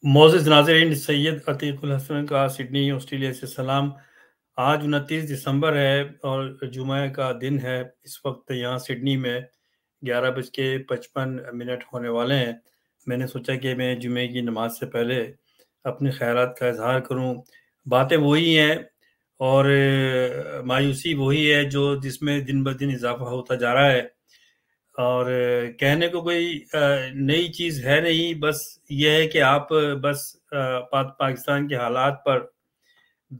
मोअज़्ज़िज़ नाज़रीन, सैयद अतीकुल हसन का Sydney, Australia से सलाम। आज 29 दिसंबर है और जुमे का दिन है। इस वक्त यहाँ सिडनी में 11:55 होने वाले हैं। मैंने सोचा कि मैं जुमे की नमाज से पहले अपने ख़यालात का इज़हार करूँ। बातें वही हैं और मायूसी वही है जो जिसमें दिन ब दिन इज़ाफ़ा होता जा रहा है। और कहने को कोई नई चीज़ है नहीं, बस ये है कि आप बस पाकिस्तान के हालात पर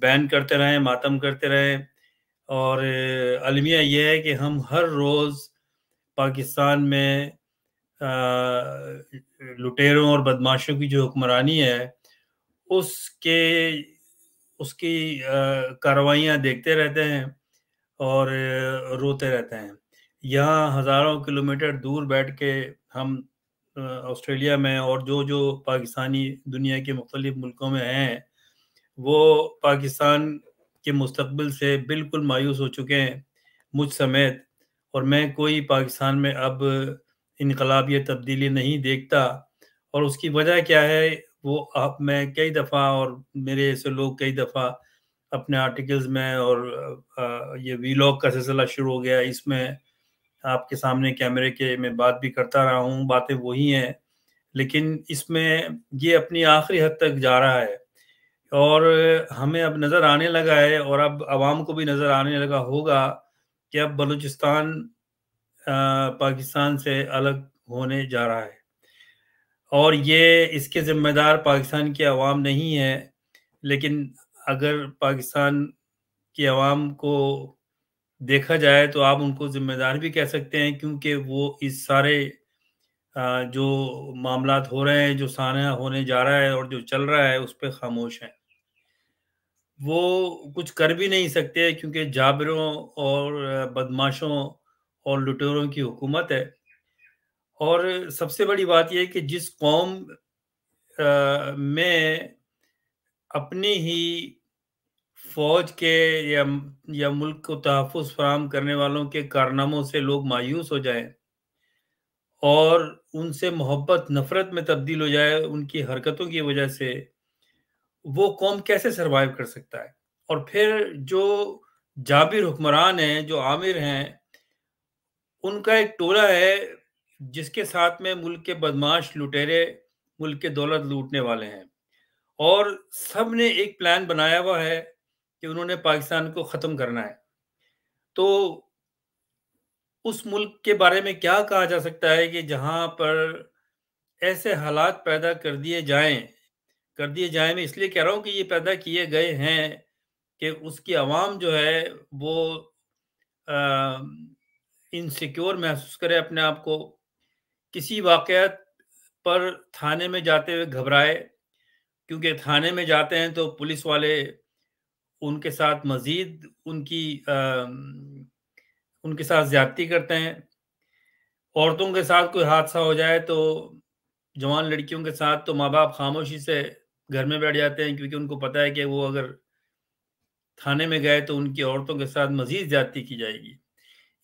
बैन करते रहें, मातम करते रहें। और अलमिया ये है कि हम हर रोज़ पाकिस्तान में लुटेरों और बदमाशों की जो हुक्मरानी है, उसके उसकी कार्रवाइयाँ देखते रहते हैं और रोते रहते हैं। यहाँ हज़ारों किलोमीटर दूर बैठ के हम ऑस्ट्रेलिया में और जो पाकिस्तानी दुनिया के मुख्तलिफ़ मुल्कों में हैं, वो पाकिस्तान के मुस्तक़बिल से बिल्कुल मायूस हो चुके हैं, मुझ समेत। और मैं कोई पाकिस्तान में अब इनकलाब या तब्दीली नहीं देखता। और उसकी वजह क्या है, वो आप मैं कई दफ़ा और मेरे ऐसे लोग कई दफ़ा अपने आर्टिकल्स में और ये वीलॉग का सिलसिला शुरू हो गया, इसमें आपके सामने कैमरे के मैं बात भी करता रहा हूँ, बातें वही हैं, लेकिन इसमें ये अपनी आखिरी हद तक जा रहा है। और हमें अब नज़र आने लगा है और अब अवाम को भी नज़र आने लगा होगा कि अब बलूचिस्तान पाकिस्तान से अलग होने जा रहा है। और ये इसके ज़िम्मेदार पाकिस्तान की अवाम नहीं है, लेकिन अगर पाकिस्तान की अवाम को देखा जाए तो आप उनको ज़िम्मेदार भी कह सकते हैं, क्योंकि वो इस सारे जो मामलात हो रहे हैं, जो साना होने जा रहा है और जो चल रहा है, उस पे ख़ामोश हैं। वो कुछ कर भी नहीं सकते क्योंकि जाबिरों और बदमाशों और लुटेरों की हुकूमत है। और सबसे बड़ी बात ये है कि जिस कौम में अपनी ही फ़ौज के या या मुल्क को तहफ़्फ़ुज़ फ़राहम करने वालों के कारनामों से लोग मायूस हो जाएँ और उनसे मोहब्बत नफ़रत में तब्दील हो जाए उनकी हरकतों की वजह से, वो कौम कैसे सर्वाइव कर सकता है? और फिर जो जाबिर हुक्मरान हैं, जो आमिर हैं, उनका एक टोला है, जिसके साथ में मुल्क के बदमाश लुटेरे मुल्क की दौलत लूटने वाले हैं। और सबने एक प्लान बनाया हुआ है कि उन्होंने पाकिस्तान को ख़त्म करना है। तो उस मुल्क के बारे में क्या कहा जा सकता है कि जहाँ पर ऐसे हालात पैदा कर दिए जाएँ, मैं इसलिए कह रहा हूँ कि ये पैदा किए गए हैं कि उसकी आवाम जो है वो अ, इनसिक्योर महसूस करे अपने आप को, किसी वाक़यात पर थाने में जाते हुए घबराए, क्योंकि थाने में जाते हैं तो पुलिस वाले उनके साथ मज़ीद उनके साथ ज़्यादती करते हैं। औरतों के साथ कोई हादसा हो जाए तो जवान लड़कियों के साथ तो माँ-बाप खामोशी से घर में बैठ जाते हैं, क्योंकि उनको पता है कि वो अगर थाने में गए तो उनकी औरतों के साथ मज़ीद ज़्यादती की जाएगी।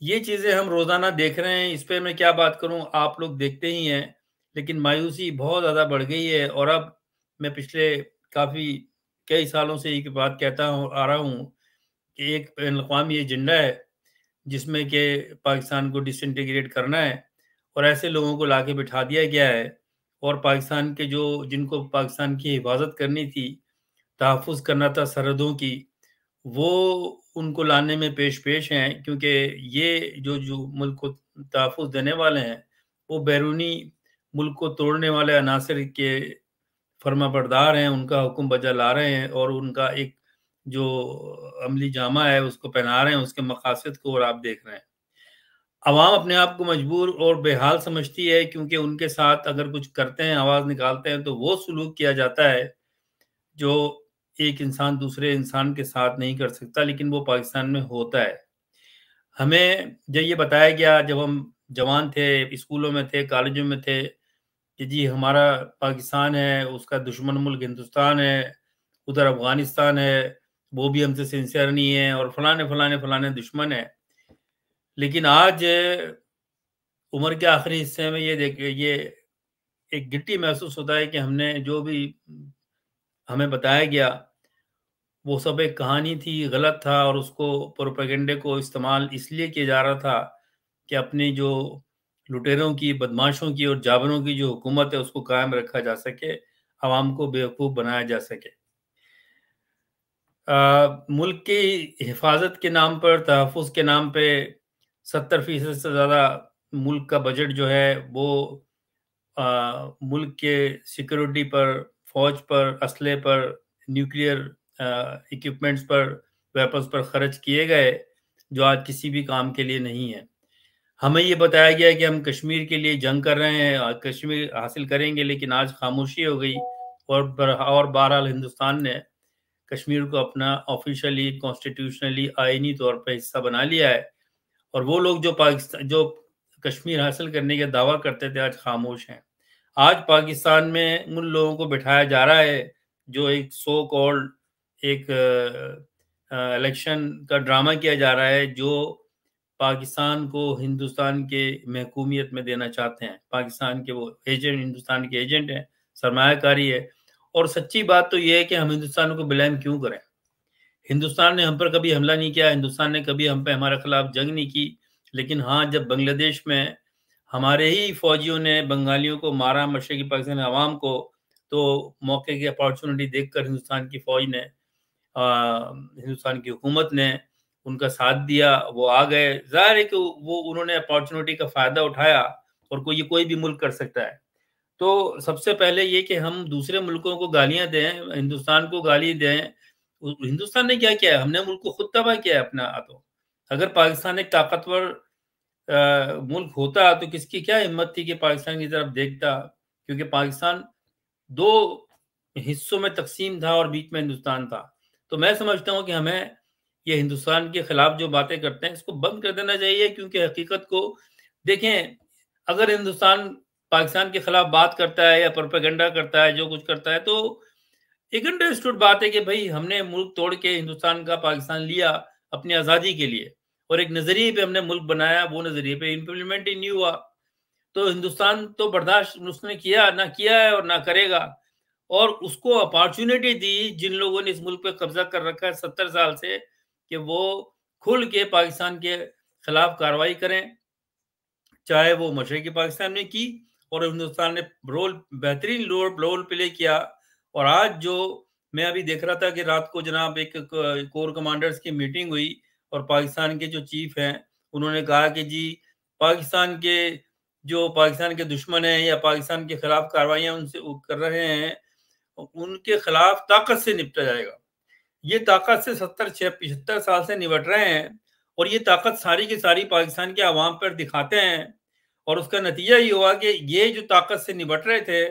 ये चीज़ें हम रोज़ाना देख रहे हैं, इस पे मैं क्या बात करूँ, आप लोग देखते ही हैं। लेकिन मायूसी बहुत ज़्यादा बढ़ गई है और अब मैं पिछले काफ़ी कई सालों से एक बात कहता हूँ आ रहा हूँ कि एक बैनुल-अक़वामी एजेंडा है, जिसमें कि पाकिस्तान को डिसइंटीग्रेट करना है और ऐसे लोगों को लाके बिठा दिया गया है। और पाकिस्तान के जो जिनको पाकिस्तान की हिफ़ाज़त करनी थी, तहफ़्फ़ुज़ करना था सरहदों की, वो उनको लाने में पेश-पेश हैं, क्योंकि ये जो मुल्क को तहफ़्फ़ुज़ देने वाले हैं, वो बैरूनी मुल्क को तोड़ने वाले अनासिर के फ़र्माबरदार हैं, उनका हुक्म बजा ला रहे हैं और उनका एक जो अमली जामा है, उसको पहना रहे हैं, उसके मकासद को और आप देख रहे हैं। अवाम अपने आप को मजबूर और बेहाल समझती है, क्योंकि उनके साथ अगर कुछ करते हैं, आवाज़ निकालते हैं, तो वो सलूक किया जाता है, जो एक इंसान दूसरे इंसान के साथ नहीं कर सकता, लेकिन वो पाकिस्तान में होता है। हमें जब ये बताया गया, जब हम जवान थे, स्कूलों में थे, कॉलेजों में थे, कि जी हमारा पाकिस्तान है, उसका दुश्मन मुल्क हिंदुस्तान है, उधर अफ़गानिस्तान है, वो भी हमसे सिंसियर नहीं है और फलाने-फलाने-फलाने दुश्मन हैं। लेकिन आज उम्र के आखिरी हिस्से में ये एक गिल्टी महसूस होता है कि हमने जो भी हमें बताया गया वो सब एक कहानी थी, गलत था और उसको प्रोपेगेंडे को इस्तेमाल इसलिए किया जा रहा था कि अपनी जो लुटेरों की, बदमाशों की और जाबिरों की जो हुकूमत है उसको कायम रखा जा सके, आवाम को बेवकूफ़ बनाया जा सके। मुल्क की हिफाजत के नाम पर, तहफ़्फ़ुज़ के नाम पे 70% से ज़्यादा मुल्क का बजट जो है वो मुल्क के सिक्योरिटी पर, फ़ौज पर, असले पर, न्यूक्लियर इक्विपमेंट्स पर, वेपन्स पर खर्च किए गए, जो आज किसी भी काम के लिए नहीं है। हमें ये बताया गया कि हम कश्मीर के लिए जंग कर रहे हैं, कश्मीर हासिल करेंगे, लेकिन आज खामोशी हो गई और बहरहाल हिंदुस्तान ने कश्मीर को अपना ऑफ़िशियली, कॉन्स्टिट्यूशनली, आईनी तौर पे हिस्सा बना लिया है और वो लोग जो कश्मीर हासिल करने का दावा करते थे, आज खामोश हैं। आज पाकिस्तान में उन लोगों को बिठाया जा रहा है, जो एक सो कॉल्ड एक इलेक्शन का ड्रामा किया जा रहा है, जो पाकिस्तान को हिंदुस्तान के महकूमियत में देना चाहते हैं। पाकिस्तान के वो एजेंट, हिंदुस्तान के एजेंट हैं, सरमायाकारी है और सच्ची बात तो ये है कि हम हिंदुस्तान को ब्लेम क्यों करें? हिंदुस्तान ने हम पर कभी हमला नहीं किया, हिंदुस्तान ने कभी हम पे हमारे खिलाफ जंग नहीं की। लेकिन हाँ, जब बांग्लादेश में हमारे ही फौजियों ने बंगालियों को मारा, मशरक़ी पाकिस्तान अवाम को, तो मौके की अपॉर्चुनिटी देखकर हिंदुस्तान की फ़ौज ने हिंदुस्तान की हुकूमत ने उनका साथ दिया, वो आ गए। ज़ाहिर है कि वो उन्होंने अपॉर्चुनिटी का फ़ायदा उठाया और कोई भी मुल्क कर सकता है। तो सबसे पहले ये कि हम दूसरे मुल्कों को गालियाँ दें, हिंदुस्तान को गाली दें। हिंदुस्तान ने क्या किया है? हमने मुल्क को खुद तबाह किया है अपना हाथों। अगर पाकिस्तान एक ताकतवर मुल्क होता तो किसकी क्या हिम्मत थी कि पाकिस्तान की तरफ देखता? क्योंकि पाकिस्तान 2 हिस्सों में तक़सीम था और बीच में हिंदुस्तान था। तो मैं समझता हूँ कि हमें ये हिंदुस्तान के खिलाफ जो बातें करते हैं, इसको बंद कर देना चाहिए क्योंकि हकीकत को देखें, अगर हिंदुस्तान पाकिस्तान के खिलाफ बात करता है या प्रोपेगेंडा करता है, जो कुछ करता है, तो एक अंडरस्टूड बात है कि भई हमने मुल्क तोड़ के हिंदुस्तान का पाकिस्तान लिया अपनी आज़ादी के लिए और एक नज़रिए पे हमने मुल्क बनाया, वो नज़रिए पे इम्प्लीमेंट ही नहीं हुआ। तो हिंदुस्तान तो बर्दाश्त उसने ना किया है और ना करेगा और उसको अपॉर्चुनिटी दी जिन लोगों ने इस मुल्क पे कब्जा कर रखा है 70 साल से कि वो खुल के पाकिस्तान के खिलाफ कार्रवाई करें, चाहे वो मशरक़ी पाकिस्तान में की और हिंदुस्तान ने बेहतरीन रोल प्ले किया और आज जो मैं अभी देख रहा था कि रात को जनाब एक कोर कमांडर्स की मीटिंग हुई और पाकिस्तान के जो चीफ हैं उन्होंने कहा कि जी पाकिस्तान के दुश्मन हैं या पाकिस्तान के खिलाफ कार्रवाइयां उनसे वो कर रहे हैं, उनके खिलाफ ताकत से निपटा जाएगा। ये ताकत से 75 साल से निपट रहे हैं और ये ताकत सारी की सारी पाकिस्तान के अवाम पर दिखाते हैं और उसका नतीजा ये हुआ कि ये जो ताकत से निपट रहे थे,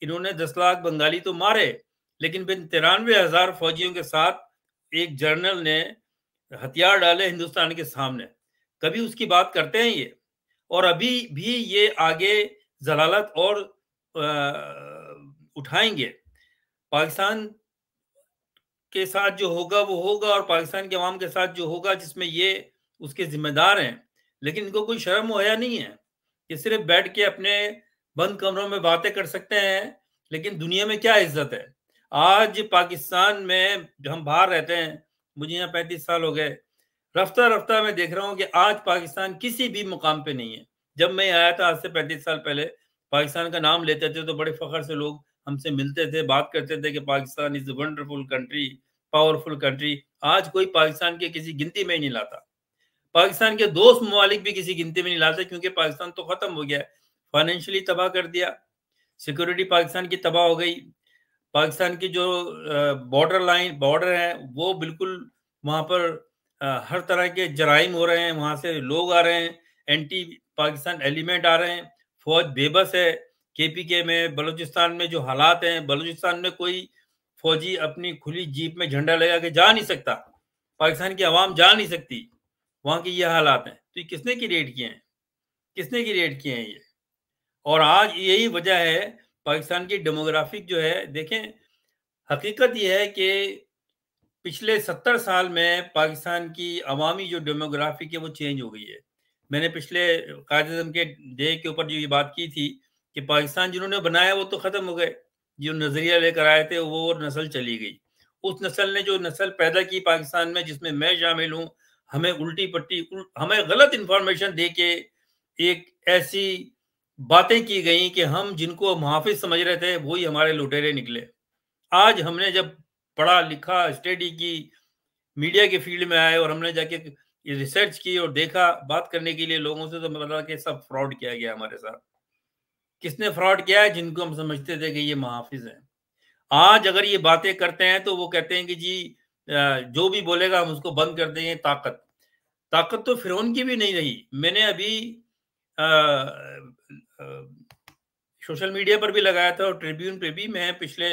इन्होंने 10 लाख बंगाली तो मारे, लेकिन फिर 93,000 फौजियों के साथ एक जनरल ने हथियार डाले हिंदुस्तान के सामने। कभी उसकी बात करते हैं ये? और अभी भी ये आगे ज़लालत और उठाएँगे। पाकिस्तान के साथ जो होगा वो होगा और पाकिस्तान के अवाम के साथ जो होगा जिसमें ये उसके ज़िम्मेदार हैं। लेकिन इनको कोई शर्म और हया नहीं है। ये सिर्फ़ बैठ के अपने बंद कमरों में बातें कर सकते हैं, लेकिन दुनिया में क्या इज़्ज़त है? आज पाकिस्तान में हम बाहर रहते हैं, मुझे यहाँ 35 साल हो गए। रफ्ता-रफ्ता मैं देख रहा हूँ कि आज पाकिस्तान किसी भी मुकाम पे नहीं है। जब मैं आया था आज से 35 साल पहले, पाकिस्तान का नाम लेते थे तो बड़े फ़ख्र से लोग हमसे मिलते थे, बात करते थे कि Pakistan is a wonderful country, powerful country. आज कोई पाकिस्तान की किसी गिनती में ही नहीं लाता। पाकिस्तान के दोस्त ममालिक भी किसी गिनती में नहीं लाते क्योंकि पाकिस्तान तो खत्म हो गया है। फाइनेंशियली तबाह कर दिया, सिक्योरिटी पाकिस्तान की तबाह हो गई। पाकिस्तान की जो बॉर्डर है वो बिल्कुल वहाँ पर हर तरह के जराइम हो रहे हैं, वहाँ से लोग आ रहे हैं, एंटी पाकिस्तान एलिमेंट आ रहे हैं, फौज बेबस है। केपीके में, बलूचिस्तान में जो हालात हैं, बलूचिस्तान में कोई फौजी अपनी खुली जीप में झंडा लगा के जा नहीं सकता। पाकिस्तान की आवाम जा नहीं सकती। वहाँ के ये हालात हैं। तो ये किसने क्रिएट किए हैं? किसने क्रिएट किए हैं ये? और आज यही वजह है पाकिस्तान की डेमोग्राफिक जो है देखें, हकीकत ये है कि पिछले 70 साल में पाकिस्तान की अवामी जो डेमोग्राफिक है वो चेंज हो गई है। मैंने पिछले कायद-ए-आज़म के डे के ऊपर जो ये बात की थी कि पाकिस्तान जिन्होंने बनाया वो तो खत्म हो गए, जो नजरिया लेकर आए थे वो और नस्ल चली गई। उस नस्ल ने जो नस्ल पैदा की पाकिस्तान में, जिसमें मैं शामिल हूँ, हमें उल्टी पट्टी हमें गलत इंफॉर्मेशन दे के एक ऐसी बातें की गई कि हम जिनको मुहाफिज समझ रहे थे वही हमारे लुटेरे निकले। आज हमने जब पढ़ा लिखा स्टडी की, मीडिया के फील्ड में आए और हमने जाके ये रिसर्च की और देखा बात करने के लिए लोगों से, तो मैं पता कि सब फ्रॉड किया गया हमारे साथ। किसने फ्रॉड किया है? जिनको हम समझते थे कि ये मुहाफिज हैं। आज अगर ये बातें करते हैं तो वो कहते हैं कि जी जो भी बोलेगा हम उसको बंद कर देंगे। ताकत ताकत तो फिरौन की भी नहीं रही। मैंने अभी सोशल मीडिया पर भी लगाया था और ट्रिब्यून पे भी। मैं पिछले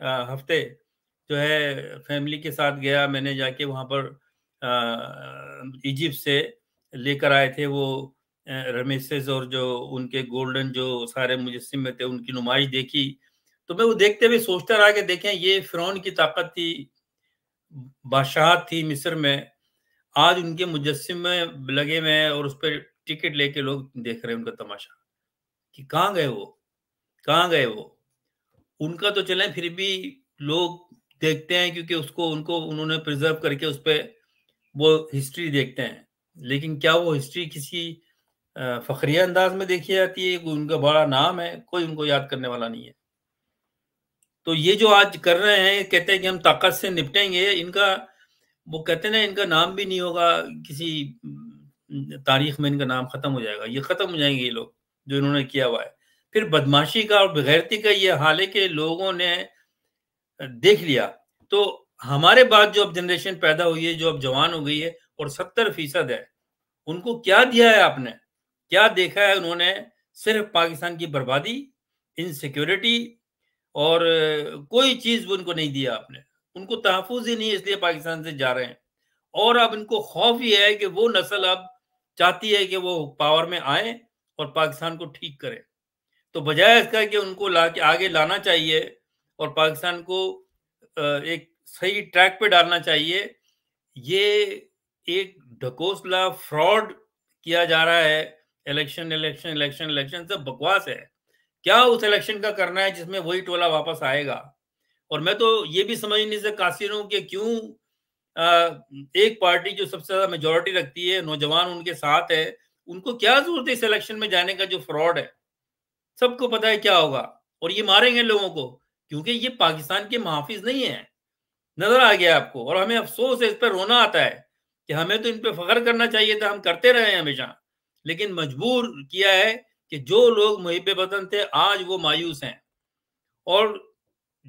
हफ्ते जो है फैमिली के साथ गया, मैंने जाके वहाँ पर इजिप्ट से लेकर आए थे वो रमेसेस और जो उनके गोल्डन जो सारे मुजस्सिमे थे उनकी नुमाइश देखी। तो मैं वो देखते हुए सोचता रहा कि देखें ये फिरौन की ताकत थी, बादशाहत थी मिस्र में। आज उनके मुजस्सिमे लगे हुए हैं और उस पर टिकट लेके लोग देख रहे हैं उनका तमाशा कि कहाँ गए वो, कहाँ गए वो। उनका तो चलें फिर भी लोग देखते हैं क्योंकि उसको उनको उन्होंने प्रिजर्व करके उस पे वो हिस्ट्री देखते हैं। लेकिन क्या वो हिस्ट्री किसी फखरिया अंदाज में देखी जाती है? कोई उनका बड़ा नाम है, कोई उनको याद करने वाला नहीं है। तो ये जो आज कर रहे हैं, कहते हैं कि हम ताकत से निपटेंगे, इनका वो कहते हैं ना, इनका नाम भी नहीं होगा किसी तारीख में, इनका नाम खत्म हो जाएगा। ये खत्म हो जाएंगे ये लोग जो इन्होंने किया हुआ है। फिर बदमाशी का और बेगैरती का ये हाल है कि लोगों ने देख लिया। तो हमारे बाद जो अब जनरेशन पैदा हुई है, जो अब जवान हो गई है और 70% है, उनको क्या दिया है आपने? क्या देखा है उन्होंने? सिर्फ पाकिस्तान की बर्बादी, इनसिक्योरिटी और कोई चीज उनको नहीं दिया आपने। उनको तहफुज ही नहीं है, इसलिए पाकिस्तान से जा रहे हैं। और अब इनको खौफ ये है कि वो नस्ल अब चाहती है कि वो पावर में आए और पाकिस्तान को ठीक करे। तो बजाय इसका कि उनको ला के आगे लाना चाहिए और पाकिस्तान को एक सही ट्रैक पे डालना चाहिए, ये एक ढकोसला फ्रॉड किया जा रहा है। इलेक्शन इलेक्शन इलेक्शन इलेक्शन सब बकवास है। क्या उस इलेक्शन का करना है जिसमें वही टोला वापस आएगा? और मैं तो ये भी समझ नहीं से कासिर हूं कि क्यों एक पार्टी जो सबसे ज्यादा मेजोरिटी रखती है, नौजवान उनके साथ है, उनको क्या जरूरत है इस इलेक्शन में जाने का जो फ्रॉड है? सबको पता है क्या होगा और ये मारेंगे लोगों को, क्योंकि ये पाकिस्तान के मुहाफिज नहीं है। नजर आ गया आपको? और हमें अफसोस है, इस पर रोना आता है कि हमें तो इन पे फख्र करना चाहिए था, हम करते रहे हैं हमेशा। लेकिन मजबूर किया है कि जो लोग मुहिब वतन थे आज वो मायूस हैं। और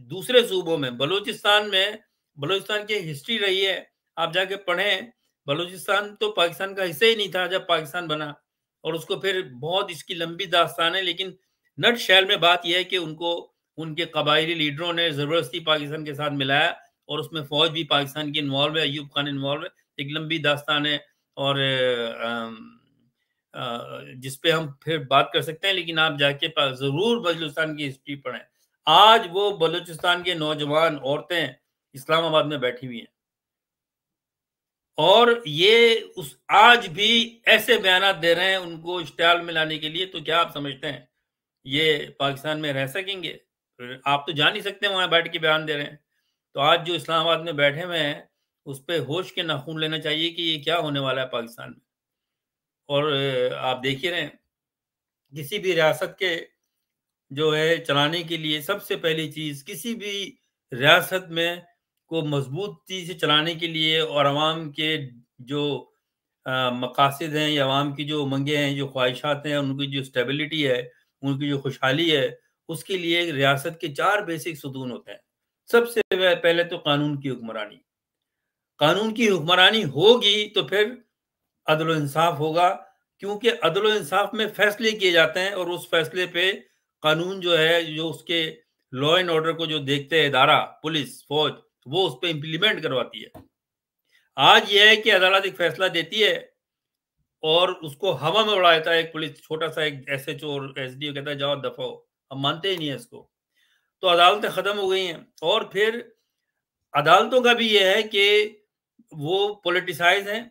दूसरे सूबों में, बलूचिस्तान की हिस्ट्री रही है, आप जाके पढ़ें। बलूचिस्तान तो पाकिस्तान का हिस्सा ही नहीं था जब पाकिस्तान बना, और उसको फिर बहुत इसकी लंबी दास्तान है। लेकिन नट शैल में बात यह है कि उनको उनके कबायली लीडरों ने जबरदस्ती पाकिस्तान के साथ मिलाया और उसमें फौज भी पाकिस्तान की इन्वॉल्व है, अयूब खान इन्वॉल्व है। एक लंबी दास्तान है और जिस पे हम फिर बात कर सकते हैं। लेकिन आप जाके जरूर बलूचिस्तान की हिस्ट्री पढ़ें। आज वो बलूचिस्तान के नौजवान औरतें इस्लामाबाद में बैठी हुई हैं और ये उस आज भी ऐसे बयान दे रहे हैं उनको इश्तियाल में लाने के लिए। तो क्या आप समझते हैं ये पाकिस्तान में रह सकेंगे? आप तो जा नहीं सकते वहां बैठ के बयान दे रहे हैं। तो आज जो इस्लामाबाद में बैठे हुए हैं उस पर होश के नाखून लेना चाहिए कि ये क्या होने वाला है पाकिस्तान में। और आप देख ही रहे हैं, किसी भी रियासत के जो है चलाने के लिए सबसे पहली चीज, किसी भी रियासत में को मजबूती से चलाने के लिए और अवाम के जो मकासद हैं या अवाम की जो उमंगें हैं, जो ख्वाहिशात हैं, उनकी जो स्टेबिलिटी है, उनकी जो खुशहाली है, उसके लिए रियासत के 4 बेसिक सुतून होते हैं। सबसे पहले तो कानून की हुक्मरानी। कानून की हुक्मरानी होगी तो फिर अदल इंसाफ होगा, क्योंकि अदल इंसाफ में फैसले किए जाते हैं और उस फैसले पे कानून जो है, जो उसके लॉ एंड ऑर्डर को जो देखते हैं इदारा, पुलिस, फौज, वो उस पर इम्प्लीमेंट करवाती है। आज यह है कि अदालत एक फैसला देती है और उसको हवा में उड़ा देता है एक पुलिस, छोटा सा एक एसएचओ और एसडीओ कहता है जाओ दफा हो। हम मानते ही नहीं है इसको। तो अदालतें खत्म हो गई हैं और फिर अदालतों का भी यह है कि वो पॉलिटिसाइज हैं।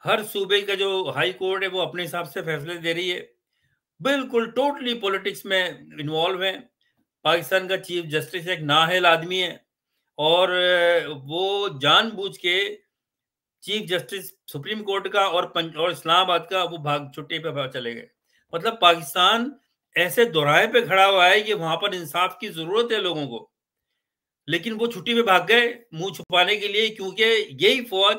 हर सूबे का जो हाई कोर्ट है वो अपने हिसाब से फैसले दे रही है बिल्कुल टोटली पॉलिटिक्स में इन्वॉल्व हैं। पाकिस्तान का चीफ जस्टिस एक नाअहल आदमी है और वो जानबूझ के चीफ जस्टिस सुप्रीम कोर्ट का और इस्लामाबाद का वो भाग छुट्टी पे चले गए। मतलब पाकिस्तान ऐसे दोराहे पे खड़ा हुआ है कि वहां पर इंसाफ की जरूरत है लोगों को, लेकिन वो छुट्टी पे भाग गए मुंह छुपाने के लिए, क्योंकि यही फौज,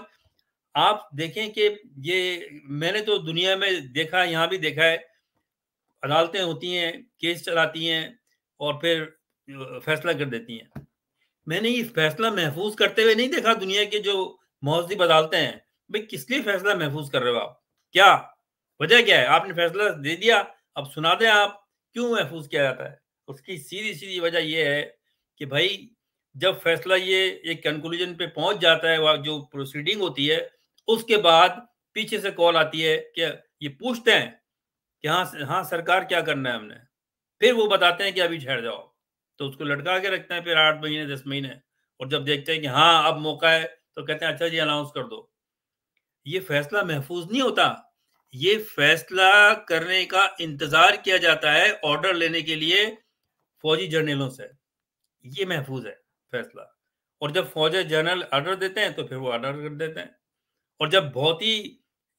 आप देखें कि ये मैंने तो दुनिया में देखा, यहाँ भी देखा है, अदालतें होती हैं, केस चलाती हैं और फिर फैसला कर देती हैं। मैंने ये फैसला महफूज करते हुए नहीं देखा दुनिया के जो मौजूद अदालतें हैं। भाई किस लिए फैसला महफूज कर रहे हो आप? क्या वजह क्या है? आपने फैसला दे दिया, अब सुना दें आप, क्यों महफूज किया जाता है? उसकी सीधी सीधी वजह यह है कि भाई जब फैसला ये एक कंक्लूजन पे पहुंच जाता है, वह जो प्रोसीडिंग होती है, उसके बाद पीछे से कॉल आती है कि ये पूछते हैं कि हाँ हाँ सरकार क्या करना है हमने, फिर वो बताते हैं कि अभी ठहर जाओ, तो उसको लटका के रखते हैं फिर 8 महीने 10 महीने, और जब देखते हैं कि हाँ अब मौका है तो कहते हैं अच्छा जी अनाउंस कर दो। ये फैसला महफूज नहीं होता, ये फैसला करने का इंतजार किया जाता है ऑर्डर लेने के लिए फौजी जर्नलों से। ये महफूज है फैसला, और जब फौजी जनरल ऑर्डर देते हैं तो फिर वो ऑर्डर कर देते हैं, और जब बहुत ही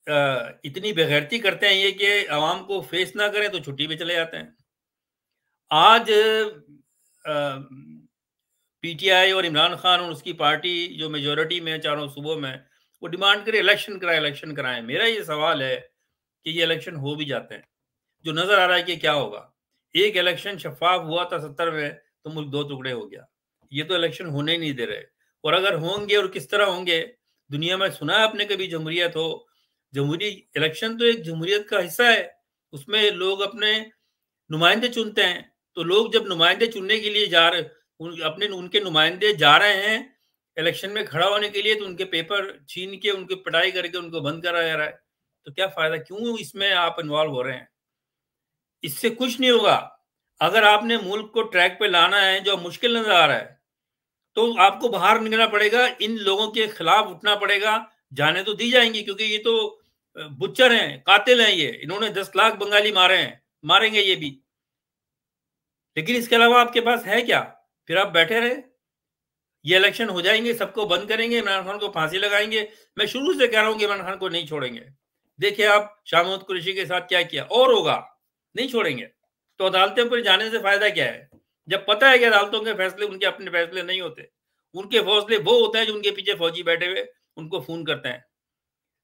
इतनी बेगैरती करते हैं ये कि आवाम को फेस ना करें तो छुट्टी पे चले जाते हैं। आज पीटीआई और इमरान खान और उसकी पार्टी जो मेजोरिटी में है चारों सूबों में, वो डिमांड करे इलेक्शन कराएं। मेरा ये सवाल है कि ये इलेक्शन हो भी जाते हैं, जो नजर आ रहा है कि क्या होगा। एक इलेक्शन शफाफ हुआ था 70 में, तो मुल्क दो टुकड़े हो गया। ये तो इलेक्शन होने ही नहीं दे रहे, और अगर होंगे और किस तरह होंगे। दुनिया में सुना है आपने कभी जमहूरियत हो? जमहूरी इलेक्शन तो एक जमहूरियत का हिस्सा है, उसमें लोग अपने नुमाइंदे चुनते हैं। तो लोग जब नुमाइंदे चुनने के लिए जा रहे, अपने उनके नुमाइंदे जा रहे हैं इलेक्शन में खड़ा होने के लिए, तो उनके पेपर छीन के, उनकी पिटाई करके उनको बंद करा जा रहा है। तो क्या फायदा, क्यों इसमें आप इन्वॉल्व हो रहे हैं? इससे कुछ नहीं होगा। अगर आपने मुल्क को ट्रैक पे लाना है, जो मुश्किल नजर आ रहा है, तो आपको बाहर निकलना पड़ेगा, इन लोगों के खिलाफ उठना पड़ेगा। जाने तो दी जाएंगी क्योंकि ये तो बुच्चर हैं, कातिल हैं, ये इन्होंने 10 लाख बंगाली मारे हैं, मारेंगे ये भी। लेकिन इसके अलावा आपके पास है क्या? फिर आप बैठे रहे। ये इलेक्शन हो जाएंगे, सबको बंद करेंगे, इमरान खान को फांसी लगाएंगे। मैं शुरू से कह रहा हूं कि इमरान खान को नहीं छोड़ेंगे। देखिए आप शाह महमूद कुरैशी के साथ क्या किया, और होगा, नहीं छोड़ेंगे। तो अदालतों पर जाने से फायदा क्या है, जब पता है कि अदालतों के फैसले उनके अपने फैसले नहीं होते। उनके फैसले वो होते हैं जो उनके पीछे फौजी बैठे हुए उनको फोन करते हैं।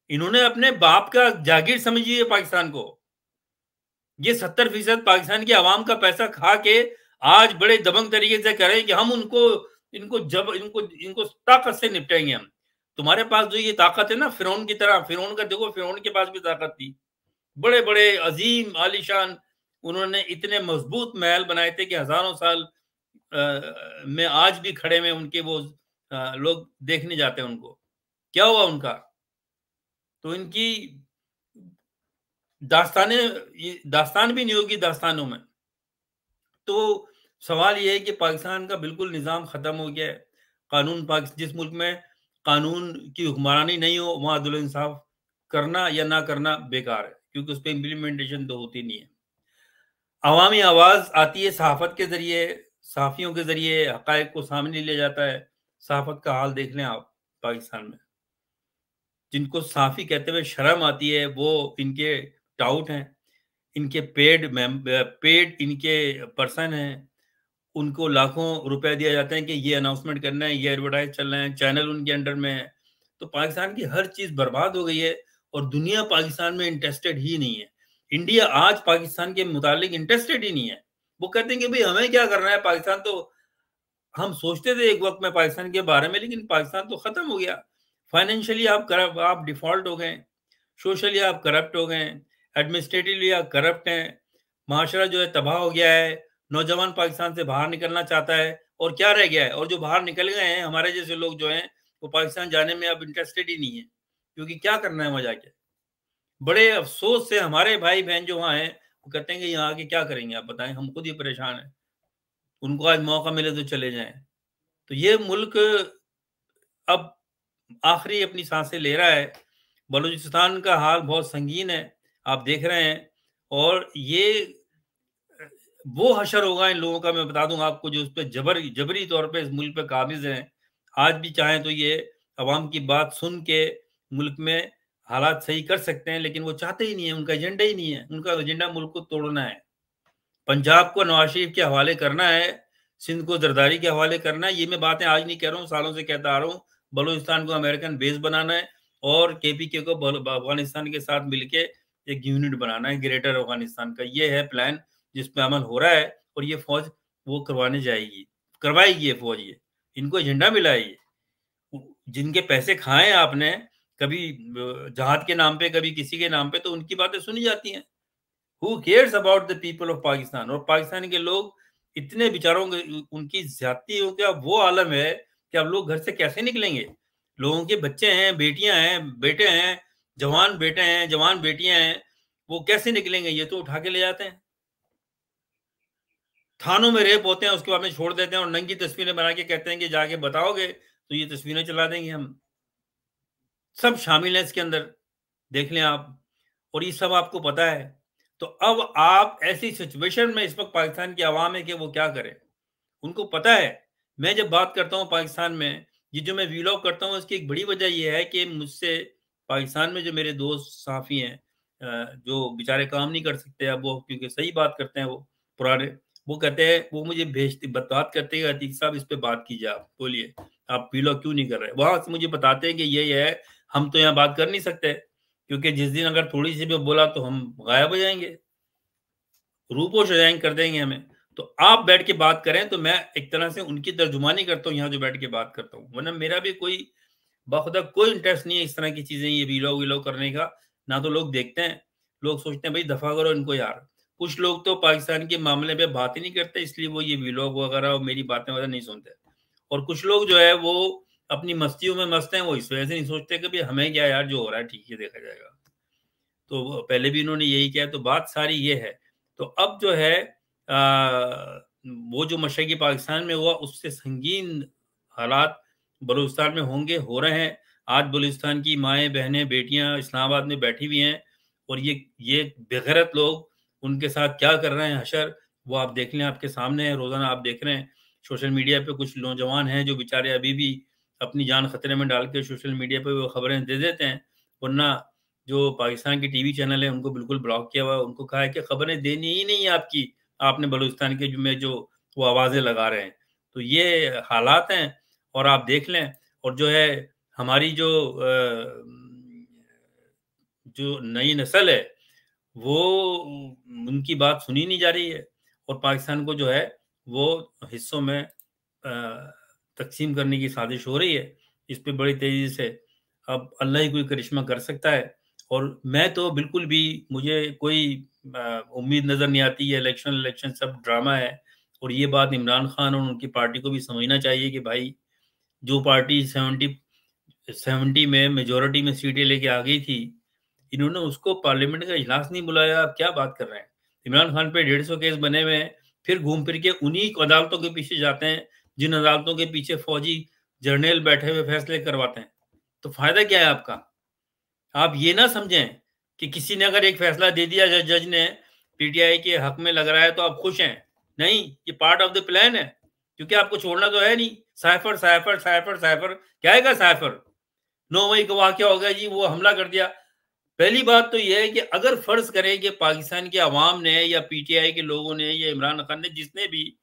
इन्होंने अपने बाप का जागीर समझी है पाकिस्तान को। ये 70% पाकिस्तान की आवाम का पैसा खा के आज बड़े दबंग तरीके से करें कि हम उनको, इनको जब इनको इनको ताकत से निपटेंगे हम। तुम्हारे पास जो ये ताकत है ना, फिरौन की तरह, फिरौन का देखो, फिरौन के पास भी ताकत थी, बड़े बड़े अजीम आलीशान, उन्होंने इतने मजबूत महल बनाए थे कि हजारों साल में आज भी खड़े में उनके वो लोग देखने जाते हैं उनको। क्या हुआ उनका? तो इनकी दास्तानें, ये दास्तान भी नहीं होगी दास्तानों में। तो सवाल ये है कि पाकिस्तान का बिल्कुल निज़ाम ख़त्म हो गया है। कानून, जिस मुल्क में कानून की हुक्मरानी नहीं हो, वहाँ अदल इंसाफ करना या ना करना बेकार है, क्योंकि उस पे इम्प्लीमेंटेशन तो होती नहीं है। अवामी आवाज़ आती है सहाफ़त के ज़रिए, सहाफ़ियों के ज़रिए हक़ाइक़ को सामने लिया जाता है। सहाफ़त का हाल देख लें आप पाकिस्तान में। जिनको सहाफ़ी कहते हुए शर्म आती है, वो इनके टाउट हैं, इनके पेड इनके पर्सन हैं। उनको लाखों रुपए दिया जाता है कि ये अनाउंसमेंट करना है, ये एडवर्टाइज चल रहे हैं, चैनल उनके अंडर में है। तो पाकिस्तान की हर चीज़ बर्बाद हो गई है, और दुनिया पाकिस्तान में इंटरेस्टेड ही नहीं है। इंडिया आज पाकिस्तान के मुतालिक इंटरेस्टेड ही नहीं है। वो कहते हैं कि भाई हमें क्या करना है, पाकिस्तान तो, हम सोचते थे एक वक्त में पाकिस्तान के बारे में, लेकिन पाकिस्तान तो खत्म हो गया। फाइनेंशियली आप डिफॉल्ट हो गए, सोशली आप करप्ट हो गए, एडमिनिस्ट्रेटिवली आप करप्ट हैं, माशरा जो है तबाह हो गया है। नौजवान पाकिस्तान से बाहर निकलना चाहता है, और क्या रह गया है? और जो बाहर निकल गए हैं हमारे जैसे लोग जो हैं, वो पाकिस्तान जाने में अब इंटरेस्टेड ही नहीं है, क्योंकि क्या करना है वहां जाके। बड़े अफसोस से हमारे भाई बहन जो वहाँ हैं, वो कहते हैं कि यहाँ आके क्या करेंगे, आप बताएं, हम खुद ही परेशान हैं। उनको आज मौका मिले तो चले जाएं। तो ये मुल्क अब आखिरी अपनी सांसें ले रहा है। बलूचिस्तान का हाल बहुत संगीन है, आप देख रहे हैं। और ये वो हशर होगा इन लोगों का, मैं बता दूंगा आपको, जो उस पर जबरी तौर पे इस मुल्क पे काबिज हैं। आज भी चाहें तो ये अवाम की बात सुन के मुल्क में हालात सही कर सकते हैं, लेकिन वो चाहते ही नहीं है, उनका एजेंडा ही नहीं है। उनका एजेंडा मुल्क को तोड़ना है, पंजाब को नवाज शरीफ के हवाले करना है, सिंध को जरदारी के हवाले करना है। ये मैं बातें आज नहीं कह रहा हूँ, सालों से कहता आ रहा हूँ। बलूचिस्तान को अमेरिकन बेस बनाना है और केपीके को अफगानिस्तान के साथ मिलके एक यूनिट बनाना है, ग्रेटर अफगानिस्तान का। ये है प्लान जिस पे अमल हो रहा है, और ये फौज वो करवाने जाएगी, करवाएगी ये फौज। ये इनको एजेंडा मिला है। ये जिनके पैसे खाए आपने, कभी जहाद के नाम पे, कभी किसी के नाम पे, तो उनकी बातें सुनी जाती हैं। Who cares about the people of Pakistan? और पाकिस्तान के लोग इतने बेचारों के, उनकी ज्यादतियों का वो आलम है कि अब लोग घर से कैसे निकलेंगे? लोगों के बच्चे हैं, बेटियां हैं, बेटे हैं, जवान बेटे हैं, जवान बेटियां हैं, वो कैसे निकलेंगे? ये तो उठा के ले जाते हैं, थानों में रेप होते हैं, उसके बाद में छोड़ देते हैं और नंगी तस्वीरें बना के कहते हैं कि जाके बताओगे तो ये तस्वीरें चला देंगे हम। सब शामिल है इसके अंदर, देख लें आप। और ये सब आपको पता है। तो अब आप ऐसी सिचुएशन में इस वक्त पाकिस्तान की आवाम है कि वो क्या करें, उनको पता है। मैं जब बात करता हूँ पाकिस्तान में, ये जो मैं वीलॉग करता हूँ, इसकी एक बड़ी वजह ये है कि मुझसे पाकिस्तान में जो मेरे दोस्त सहाफ़ी हैं, जो बेचारे काम नहीं कर सकते अब, वो क्योंकि सही बात करते हैं, वो पुराने, वो कहते हैं, वो मुझे भेजते बात करते हैं, अतीक साहब इस पे बात कीजिए, आप बोलिए आप वीलॉग क्यों नहीं कर रहे। वहां से मुझे बताते हैं कि ये है, हम तो यहाँ बात कर नहीं सकते, क्योंकि जिस दिन अगर थोड़ी सी भी बोला तो हम गायब हो जाएंगे, रूपोश रैंक कर देंगे हमें। तो आप बैठ के बात करें, तो मैं एक तरह से उनकी तर्जुमानी करता हूँ यहाँ जो बैठ के बात करता हूँ, वरना मेरा भी कोई बाखुदा कोई इंटरेस्ट नहीं है इस तरह की चीजें, ये वीलॉग वीलॉग करने का। ना तो लोग देखते हैं, लोग सोचते हैं भाई दफा करो इनको यार। कुछ लोग तो पाकिस्तान के मामले में बात ही नहीं करते, इसलिए वो ये वीलॉग वगैरह और मेरी बातें वगैरह नहीं सुनते। और कुछ लोग जो है वो अपनी मस्तियों में मस्त हैं, वो इस वजह से नहीं सोचते कि भाई हमें क्या यार, जो हो रहा है ठीक है, देखा जाएगा। तो पहले भी इन्होंने यही किया, तो बात सारी ये है। तो अब जो है वो जो मशरक़ी पाकिस्तान में हुआ, उससे संगीन हालात बलूचिस्तान में होंगे, हो रहे हैं। आज बलूचिस्तान की माएँ बहनें बेटियां इस्लामाबाद में बैठी हुई हैं, और ये बेगैरत लोग उनके साथ क्या कर रहे हैं हशर, वो आप देख लें, आपके सामने है, रोजाना आप देख रहे हैं। सोशल मीडिया पे कुछ नौजवान हैं जो बेचारे अभी भी अपनी जान खतरे में डाल के सोशल मीडिया पे वो खबरें दे देते हैं, वरना जो पाकिस्तान के टीवी चैनल है उनको बिल्कुल ब्लॉक किया हुआ है। उनको कहा है कि खबरें देनी ही नहीं है आपकी, आपने बलूचिस्तान के में जो वो आवाज़ें लगा रहे हैं। तो ये हालात हैं, और आप देख लें। और जो है हमारी जो नई नस्ल है, वो उनकी बात सुनी नहीं जा रही है, और पाकिस्तान को जो है वो हिस्सों में तकसीम करने की साजिश हो रही है। इस पे बड़ी तेजी से अब अल्लाह ही कोई करिश्मा कर सकता है। और मैं तो बिल्कुल भी, मुझे कोई उम्मीद नज़र नहीं आती है। इलेक्शन इलेक्शन सब ड्रामा है। और ये बात इमरान खान और उनकी पार्टी को भी समझना चाहिए कि भाई, जो पार्टी 70 में मेजोरिटी में सीटें लेके आ गई थी, इन्होंने उसको पार्लियामेंट का इजलास नहीं बुलाया। आप क्या बात कर रहे हैं? इमरान खान पे 150 केस बने हुए हैं, फिर घूम फिर के उन्हीं अदालतों के पीछे जाते हैं जिन अदालतों के पीछे फौजी जर्नल बैठे हुए फैसले करवाते हैं। तो फायदा क्या है आपका? आप ये ना समझें कि किसी ने अगर एक फैसला दे दिया जज ने, पीटीआई के हक में लग रहा है, तो आप खुश हैं। नहीं, ये पार्ट ऑफ द प्लान है, क्योंकि आपको छोड़ना तो है नहीं। साइफर साइफर साइफर साइफर, क्या है साइफर? 9 मई को वाकया हो गया जी, वो हमला कर दिया। पहली बात तो यह है कि अगर फर्ज करें कि पाकिस्तान की आवाम ने या पीटीआई के लोगों ने या इमरान खान ने, जिसने भी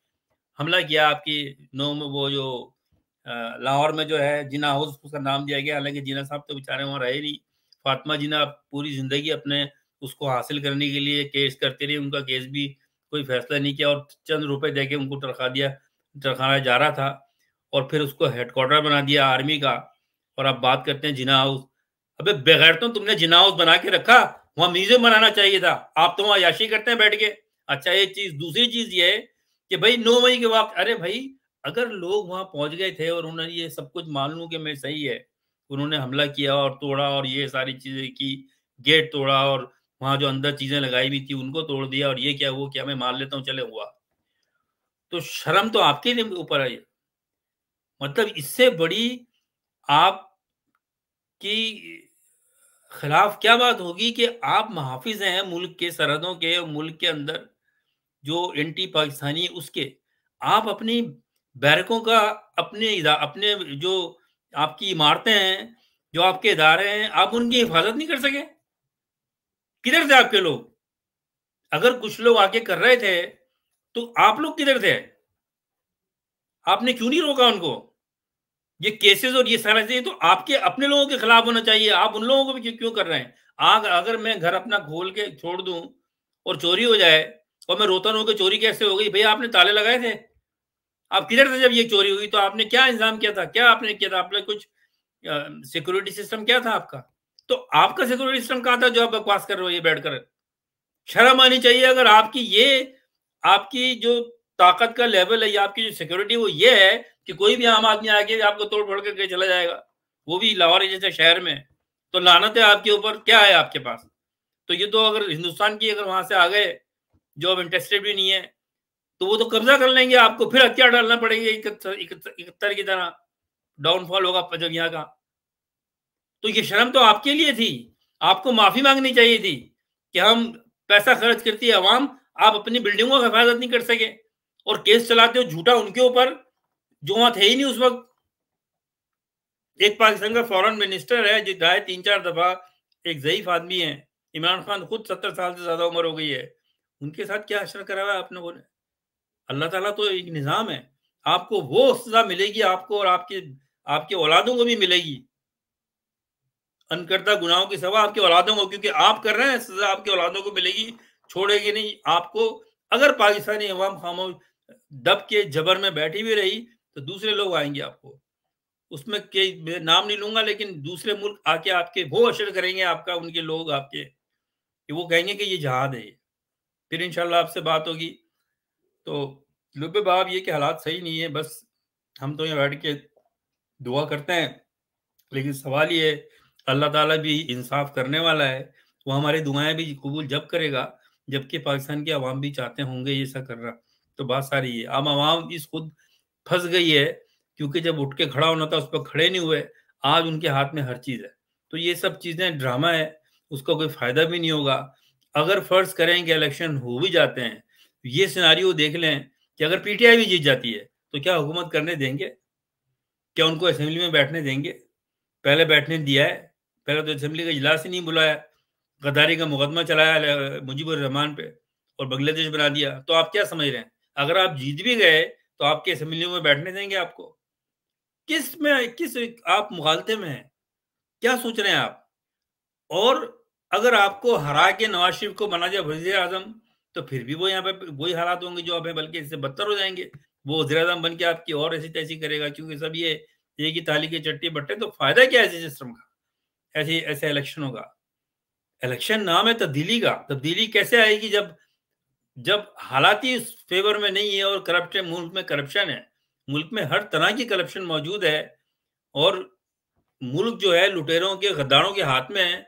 हमला किया आपकी नो में, वो जो लाहौर में जो है जिना हाउस, उसका नाम दिया गया, हालांकि जिना साहब तो बेचारे वहाँ रहे नहीं। फातिमा जिना पूरी जिंदगी अपने उसको हासिल करने के लिए केस करते रही, उनका केस भी कोई फैसला नहीं किया, और चंद रुपए देके उनको तरखाया जा रहा था, और फिर उसको हेडक्वार्टर बना दिया आर्मी का। और अब बात करते हैं जिना हाउस। अबे बेगैरतों, तुमने जिना हाउस बना के रखा, वहां म्यूजियम बनाना चाहिए था। आप तो वहां अय्याशी करते हैं बैठ के। अच्छा, एक चीज, दूसरी चीज ये है कि भाई 9 मई के वक्त, अरे भाई, अगर लोग वहां पहुंच गए थे और उन्होंने ये सब कुछ मालूम कि मैं सही है, उन्होंने हमला किया और तोड़ा और ये सारी चीजें की, गेट तोड़ा और वहां जो अंदर चीजें लगाई हुई थी उनको तोड़ दिया, और ये क्या वो क्या, मैं मान लेता हूँ चले हुआ, तो शर्म तो आपके ऊपर है। मतलब इससे बड़ी आपकी खिलाफ क्या बात होगी कि आप मुहाफिज हैं मुल्क के सरहदों के, मुल्क के अंदर जो एंटी पाकिस्तानी उसके, आप अपनी बैरकों का, अपने जो आपकी इमारतें हैं, जो आपके इदारे हैं, आप उनकी हिफाजत नहीं कर सके? किधर थे आपके लोग? अगर कुछ लोग आके कर रहे थे, तो आप लोग किधर थे? आपने क्यों नहीं रोका उनको? ये केसेस और ये सारा चीज़ें तो आपके अपने लोगों के खिलाफ होना चाहिए, आप उन लोगों को भी क्यों कर रहे हैं? आग अगर मैं घर अपना खोल के छोड़ दूँ और चोरी हो जाए और मैं रोता रहूँ कि चोरी कैसे हो गई? भैया आपने ताले लगाए थे? आप किधर थे जब ये चोरी हुई? तो आपने क्या इंतज़ाम किया था? क्या आपने किया था? आपने कुछ सिक्योरिटी सिस्टम क्या था आपका? तो आपका सिक्योरिटी सिस्टम कहाँ था जो आप बकवास कर रहे हो ये बैठकर? शर्म आनी चाहिए अगर आपकी जो ताकत का लेवल है या आपकी जो सिक्योरिटी वो ये है कि कोई भी आम आदमी आके आपको तोड़ फोड़ करके चला जाएगा, वो भी लाहौर जैसे शहर में, तो लानत है आपके ऊपर। क्या है आपके पास? तो ये तो अगर हिंदुस्तान की अगर वहां से आ गए जो अब इंटरेस्टेड भी नहीं है, तो वो तो कब्जा कर लेंगे, आपको फिर हथियार डालना पड़ेंगे 71 की तरह। डाउनफॉल होगा जब यहाँ का। तो ये शर्म तो आपके लिए थी, आपको माफी मांगनी चाहिए थी कि हम पैसा खर्च करती है अवाम, आप अपनी बिल्डिंगों का हिफाजत नहीं कर सके और केस चलाते हो झूठा उनके ऊपर जो वहां थे ही नहीं उस वक्त। एक पाकिस्तान का फॉरेन मिनिस्टर है जो गए 3-4 दफा, एक ज़ईफ आदमी है। इमरान खान खुद 70 साल से ज्यादा उम्र हो गई है, उनके साथ क्या अशर करा हुआ है आप लोगों ने? अल्लाह ताला तो एक निज़ाम है, आपको वो सज़ा मिलेगी, आपको और आपके आपके औलादों को भी मिलेगी। अनकर्ता गुनाहों की सज़ा आपकी औलादों को, क्योंकि आप कर रहे हैं, सज़ा आपकी औलादों को मिलेगी, छोड़ेगी नहीं आपको। अगर पाकिस्तानी अवाम खामोश दब के जबर में बैठी भी रही, तो दूसरे लोग आएँगे आपको। उसमें के मैं नाम नहीं लूँगा, लेकिन दूसरे मुल्क आके आपके वो अशर करेंगे आपका, उनके लोग आपके, कि वो कहेंगे कि ये जहाद है ये। फिर इंशाल्लाह आपसे बात होगी। तो लुब्बे बाब ये कि हालात सही नहीं है, बस हम तो यहाँ बैठ के दुआ करते हैं, लेकिन सवाल ये है, अल्लाह ताला भी इंसाफ करने वाला है, वो हमारी दुआएं भी कबूल जब करेगा जबकि पाकिस्तान के अवाम भी चाहते होंगे ये सब करना। तो बात सारी है, अब अवाम इस खुद फंस गई है, क्योंकि जब उठ के खड़ा होना था उस पर खड़े नहीं हुए। आज उनके हाथ में हर चीज़ है, तो ये सब चीज़ें ड्रामा है, उसका कोई फायदा भी नहीं होगा। अगर फर्ज करें कि इलेक्शन हो भी जाते हैं, ये सिनारियो देख लें कि अगर पीटीआई भी जीत जाती है, तो क्या हुकूमत करने देंगे? क्या उनको असेंबली में बैठने देंगे? पहले बैठने दिया है, पहले तो असेंबली का इजलास ही नहीं बुलाया, गद्दारी का मुकदमा चलाया मुजीबुर रहमान पे और बांग्लादेश बना दिया। तो आप क्या समझ रहे हैं? अगर आप जीत भी गए, तो आपकी असेंबलियों में बैठने देंगे आपको? किस आप मुगालते में हैं? क्या सोच रहे हैं आप? और अगर आपको हरा के नवाज शरीफ को बना दिया वजीर आजम, तो फिर भी वो यहाँ पे वही हालात होंगे जो अब है, बल्कि इससे बदतर हो जाएंगे। वो वजीर आजम बन के आपकी और ऐसी तैसी करेगा, क्योंकि सब ये एक ही थाली के चट्टी बट्टे। तो फायदा क्या है ऐसे सिस्टम का, ऐसे ऐसे इलेक्शनों का? इलेक्शन नाम है तब्दीली का, तब्दीली कैसे आएगी जब जब हालात ही इस फेवर में नहीं है और करप्शन, मुल्क में करप्शन है, मुल्क में हर तरह की करप्शन मौजूद है और मुल्क जो है लुटेरों के, गद्दारों के हाथ में है।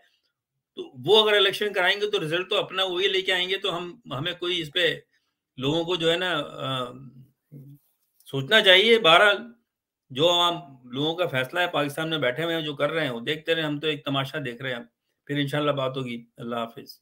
तो वो अगर इलेक्शन कराएंगे तो रिजल्ट तो अपना वही लेके आएंगे। तो हम हमें कोई इस पे लोगों को जो है ना सोचना चाहिए। बहरहाल जो आम लोगों का फैसला है, पाकिस्तान में बैठे हुए हैं जो कर रहे हैं वो देखते रहे, हम तो एक तमाशा देख रहे हैं। फिर इंशाल्लाह बात होगी। अल्लाह हाफिज।